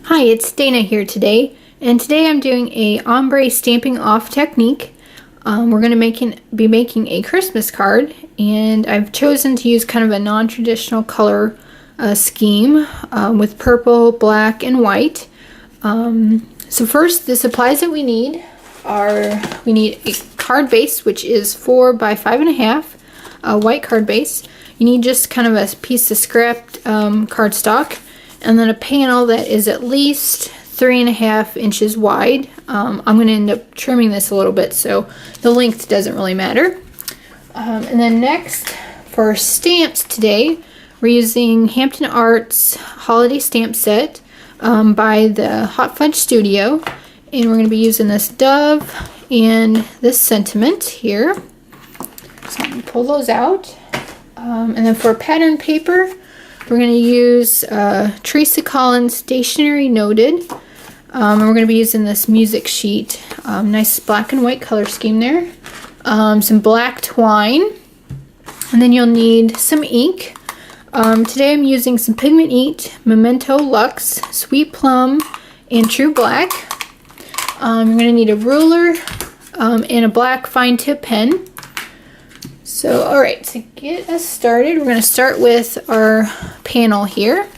Hi, it's Dana here today, and today I'm doing a ombre stamping off technique. We're going to be making a Christmas card, and I've chosen to use kind of a non-traditional color scheme with purple, black, and white. So first, the supplies that we need are, we need a card base, which is 4 by 5.5, a white card base. You need just kind of a piece of scrapped cardstock. And then a panel that is at least 3.5 inches wide. I'm going to end up trimming this a little bit, so the length doesn't really matter. And then next, for stamps today, we're using Hampton Arts Holiday Stamp Set by the Hot Fudge Studio. And we're going to be using this dove and this sentiment here. So I'm going to pull those out. And then for pattern paper, we're going to use Teresa Collins Stationery Noted. And we're going to be using this music sheet. Nice black and white color scheme there. Some black twine. And then you'll need some ink. Today I'm using some Pigment Ink, Memento Luxe, Sweet Plum, and True Black. You're going to need a ruler and a black fine tip pen. So, alright, to get us started, we're going to start with our panel here,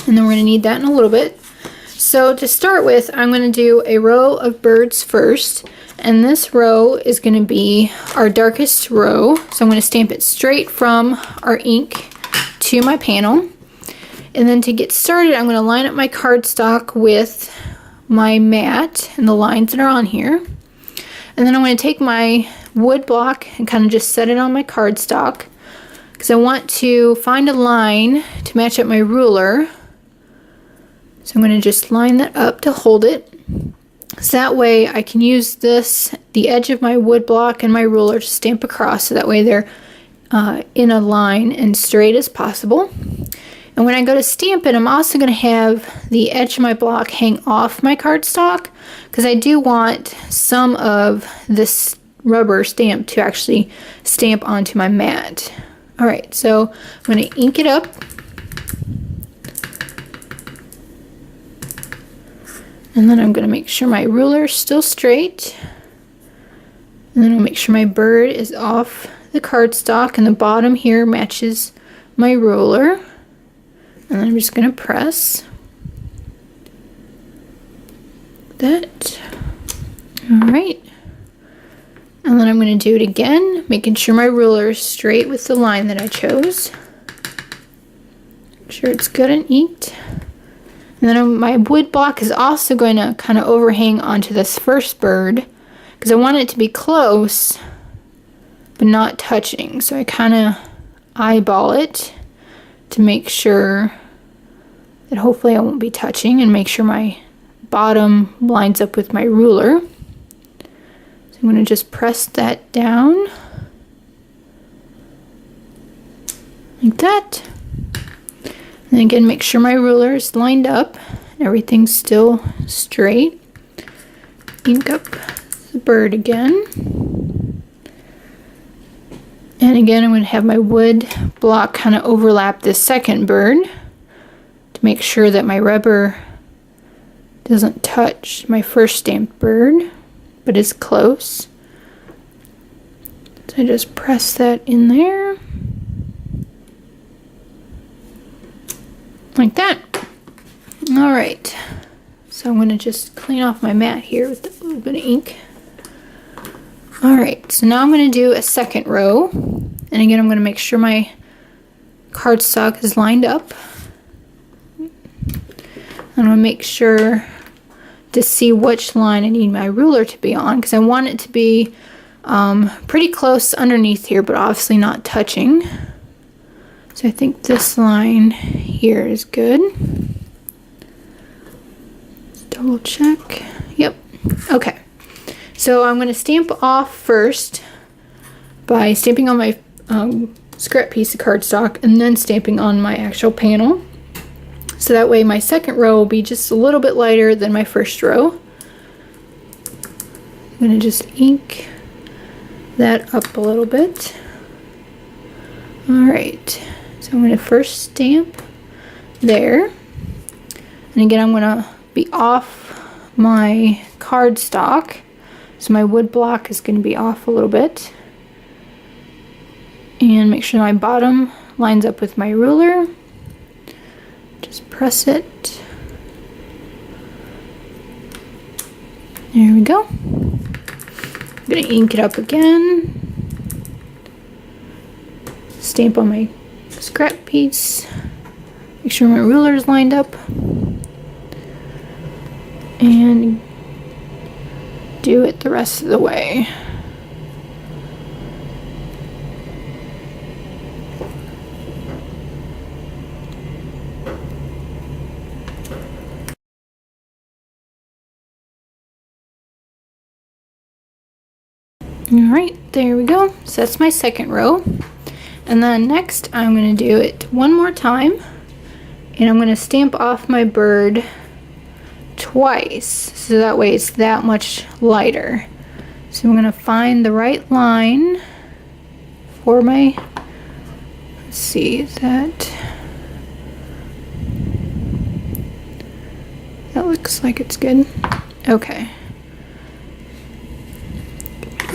and then we're going to need that in a little bit. So, to start with, I'm going to do a row of birds first, and this row is going to be our darkest row. So, I'm going to stamp it straight from our ink to my panel. And then to get started, I'm going to line up my cardstock with my mat and the lines that are on here. And then I'm going to take my wood block and kind of just set it on my cardstock because I want to find a line to match up my ruler. So I'm going to just line that up to hold it. So that way I can use this, the edge of my wood block and my ruler to stamp across, so that way they're in a line and straight as possible. And when I go to stamp it, I'm also going to have the edge of my block hang off my cardstock because I do want some of this rubber stamp to actually stamp onto my mat. Alright, so I'm going to ink it up. And then I'm going to make sure my ruler is still straight. And then I'll make sure my bird is off the cardstock and the bottom here matches my ruler. And then I'm just going to press that. Alright. And then I'm going to do it again, making sure my ruler is straight with the line that I chose. Make sure it's good and inked. And then my wood block is also going to kind of overhang onto this first bird because I want it to be close but not touching. So I kind of eyeball it to make sure that hopefully I won't be touching, and make sure my bottom lines up with my ruler. So I'm going to just press that down like that. And again, make sure my ruler is lined up and everything's still straight. Ink up the bird again. And again, I'm going to have my wood block kind of overlap this second bird to make sure that my rubber doesn't touch my first stamped bird, but is close. So I just press that in there. Like that. Alright. So I'm going to just clean off my mat here with a little bit of ink. Alright, so now I'm going to do a second row. And again, I'm going to make sure my cardstock is lined up. I'm going to make sure to see which line I need my ruler to be on, because I want it to be pretty close underneath here, but obviously not touching. So I think this line here is good. Let's double check. Yep. Okay. So I'm going to stamp off first by stamping on my scrap piece of cardstock and then stamping on my actual panel. So that way my second row will be just a little bit lighter than my first row. I'm going to just ink that up a little bit. Alright, so I'm going to first stamp there. And again, I'm gonna be off my cardstock. So my wood block is gonna be off a little bit. And make sure my bottom lines up with my ruler. Just press it. There we go. I'm gonna ink it up again. Stamp on my scrap piece. Make sure my ruler is lined up. And do it the rest of the way. Alright, there we go. So that's my second row. And then next I'm going to do it one more time. And I'm going to stamp off my bird twice. So that way it's that much lighter. So I'm going to find the right line for my, let's see, that looks like it's good. Okay.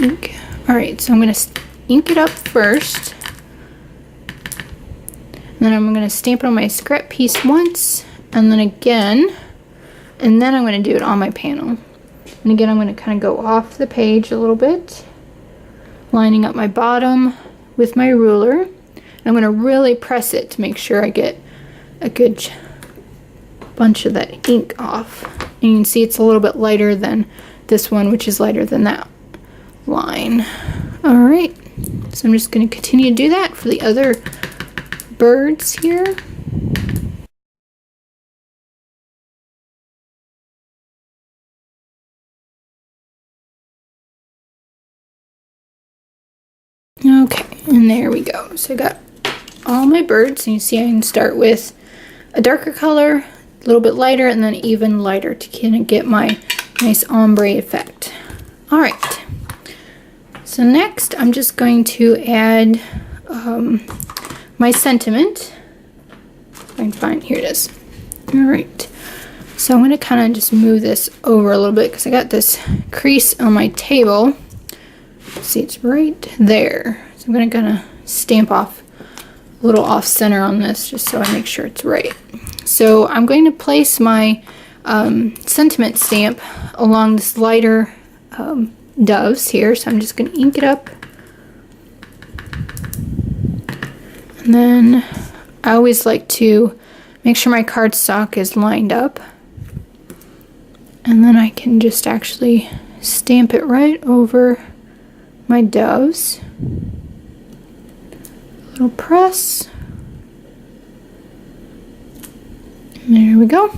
Ink. Alright, so I'm going to ink it up first. And then I'm going to stamp it on my scrap piece once, and then again, and then I'm going to do it on my panel. And again, I'm going to kind of go off the page a little bit, lining up my bottom with my ruler. I'm going to really press it to make sure I get a good bunch of that ink off. And you can see it's a little bit lighter than this one, which is lighter than that line. Alright, so I'm just going to continue to do that for the other birds here. Okay, and there we go. So I got all my birds, and you see I can start with a darker color, a little bit lighter, and then even lighter to kind of get my nice ombre effect. Alright, so next I'm just going to add my sentiment. If I can find, here it is. Alright, so I'm going to kind of just move this over a little bit because I got this crease on my table. See, it's right there. So I'm going to kind of stamp off a little off center on this just so I make sure it's right. So I'm going to place my sentiment stamp along this lighter doves here. So I'm just going to ink it up. And then I always like to make sure my cardstock is lined up. And then I can just actually stamp it right over my doves. A little press. And there we go.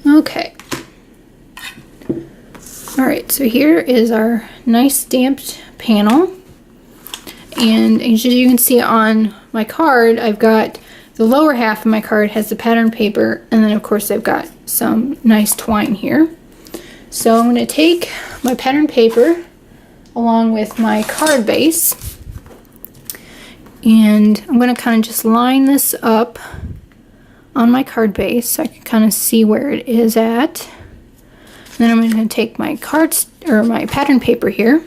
Okay. Alright, so here is our nice stamped panel. And as you can see on my card, I've got the lower half of my card has the pattern paper, and then of course I've got some nice twine here. So I'm going to take my pattern paper along with my card base, and I'm going to kind of just line this up on my card base so I can kind of see where it is at. And then I'm going to take my my pattern paper here,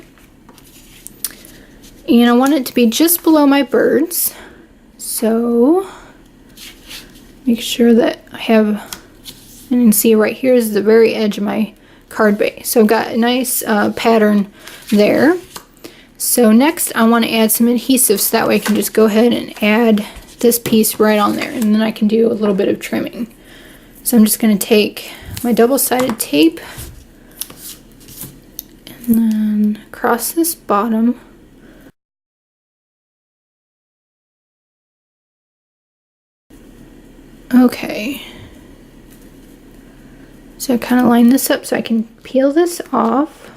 and I want it to be just below my birds. So make sure that I have, and you can see right here is the very edge of my card base. So I've got a nice pattern there. So next I want to add some adhesive, so that way I can just go ahead and add this piece right on there, and then I can do a little bit of trimming. So I'm just going to take my double-sided tape and then across this bottom. Okay. So I kind of line this up so I can peel this off.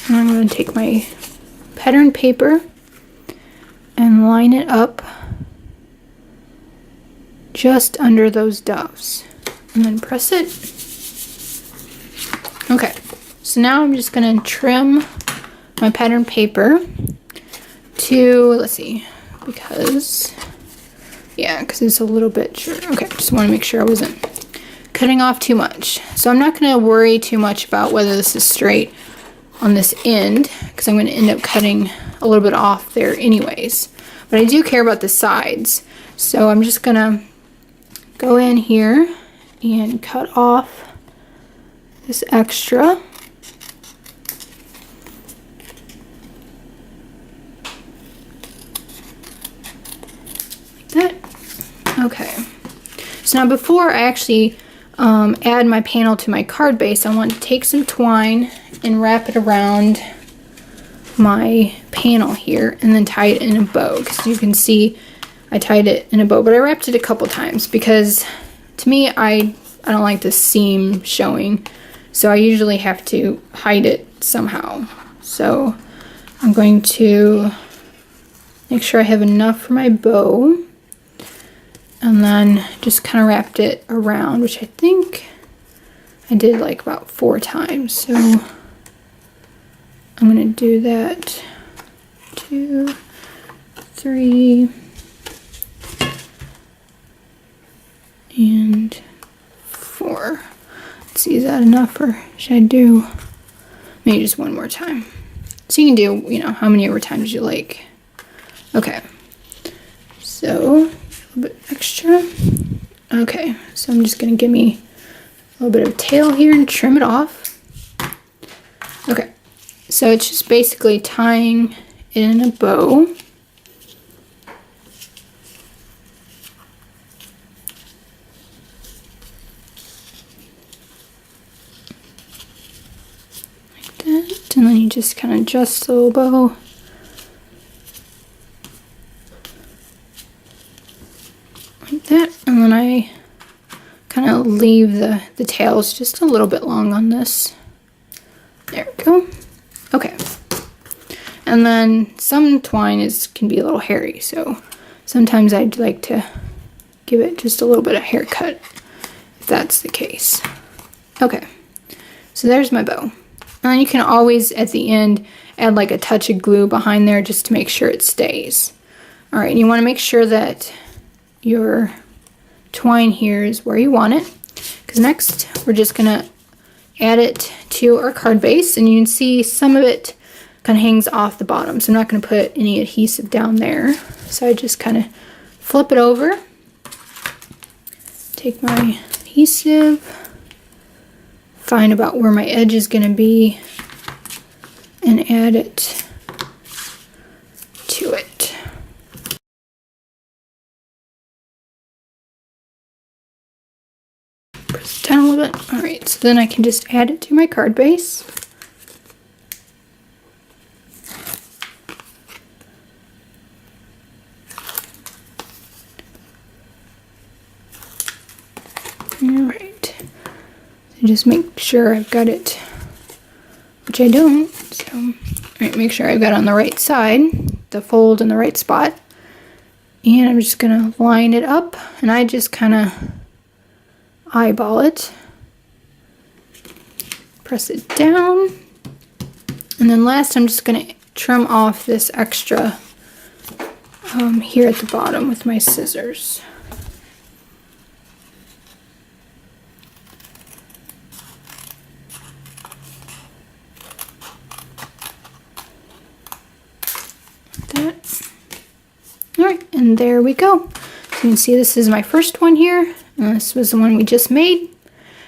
And I'm going to take my pattern paper and line it up just under those doves. And then press it. Okay, so now I'm just going to trim my pattern paper to, let's see, because it's a little bit short. Okay, just want to make sure I wasn't cutting off too much. So I'm not going to worry too much about whether this is straight on this end, because I'm going to end up cutting a little bit off there anyways. But I do care about the sides. So I'm just going to go in here and cut off this extra. Like that. Okay. So now before I actually add my panel to my card base, I want to take some twine and wrap it around my panel here and then tie it in a bow. Because you can see I tied it in a bow, but I wrapped it a couple times because to me I don't like the seam showing, so I usually have to hide it somehow. So I'm going to make sure I have enough for my bow, and then just kind of wrapped it around, which I think I did like about 4 times. So I'm going to do that 2, 3, and 4. Let's see, is that enough, or should I do maybe just one more time? So you can do, you know, how many more times you like. Okay, so a little bit extra. Okay, so I'm just gonna give me a little bit of tail here and trim it off. Okay, so it's just basically tying it in a bow. And then you just kind of adjust the little bow. Like that. And then I kind of leave the tails just a little bit long on this. There we go. Okay. And then some twine can be a little hairy, so sometimes I'd like to give it just a little bit of haircut if that's the case. Okay. So there's my bow. And then you can always, at the end, add like a touch of glue behind there just to make sure it stays. Alright, and you want to make sure that your twine here is where you want it. Because next, we're just going to add it to our card base. And you can see some of it kind of hangs off the bottom. So I'm not going to put any adhesive down there. So I just kind of flip it over. Take my adhesive. Find about where my edge is going to be and add it to it. Press it down a little bit. Alright, so then I can just add it to my card base. Alright. Just make sure I've got it, which I don't, so alright, make sure I've got it on the right side, the fold in the right spot, and I'm just gonna line it up, and I just kind of eyeball it, press it down, and then last I'm just gonna trim off this extra here at the bottom with my scissors. Alright, and there we go. So you can see this is my first one here. This was the one we just made.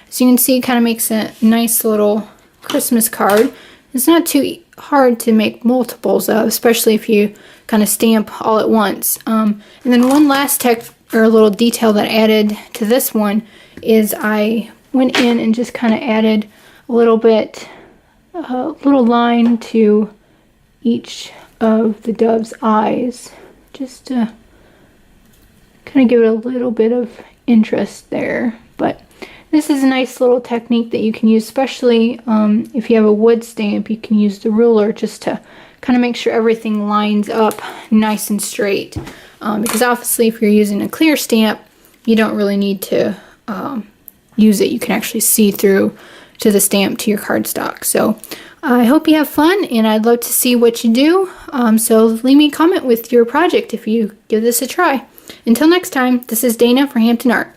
So you can see it kind of makes a nice little Christmas card. It's not too hard to make multiples of, especially if you kind of stamp all at once. And then one last little detail that I added to this one is I went in and just kind of added a little line to each of the dove's eyes, just to kind of give it a little bit of interest there. But this is a nice little technique that you can use, especially if you have a wood stamp. You can use the ruler just to kind of make sure everything lines up nice and straight, because obviously if you're using a clear stamp, you don't really need to use it. You can actually see through to the stamp to your cardstock. So I hope you have fun, and I'd love to see what you do. So leave me a comment with your project if you give this a try. Until next time, this is Dana for Hampton Art.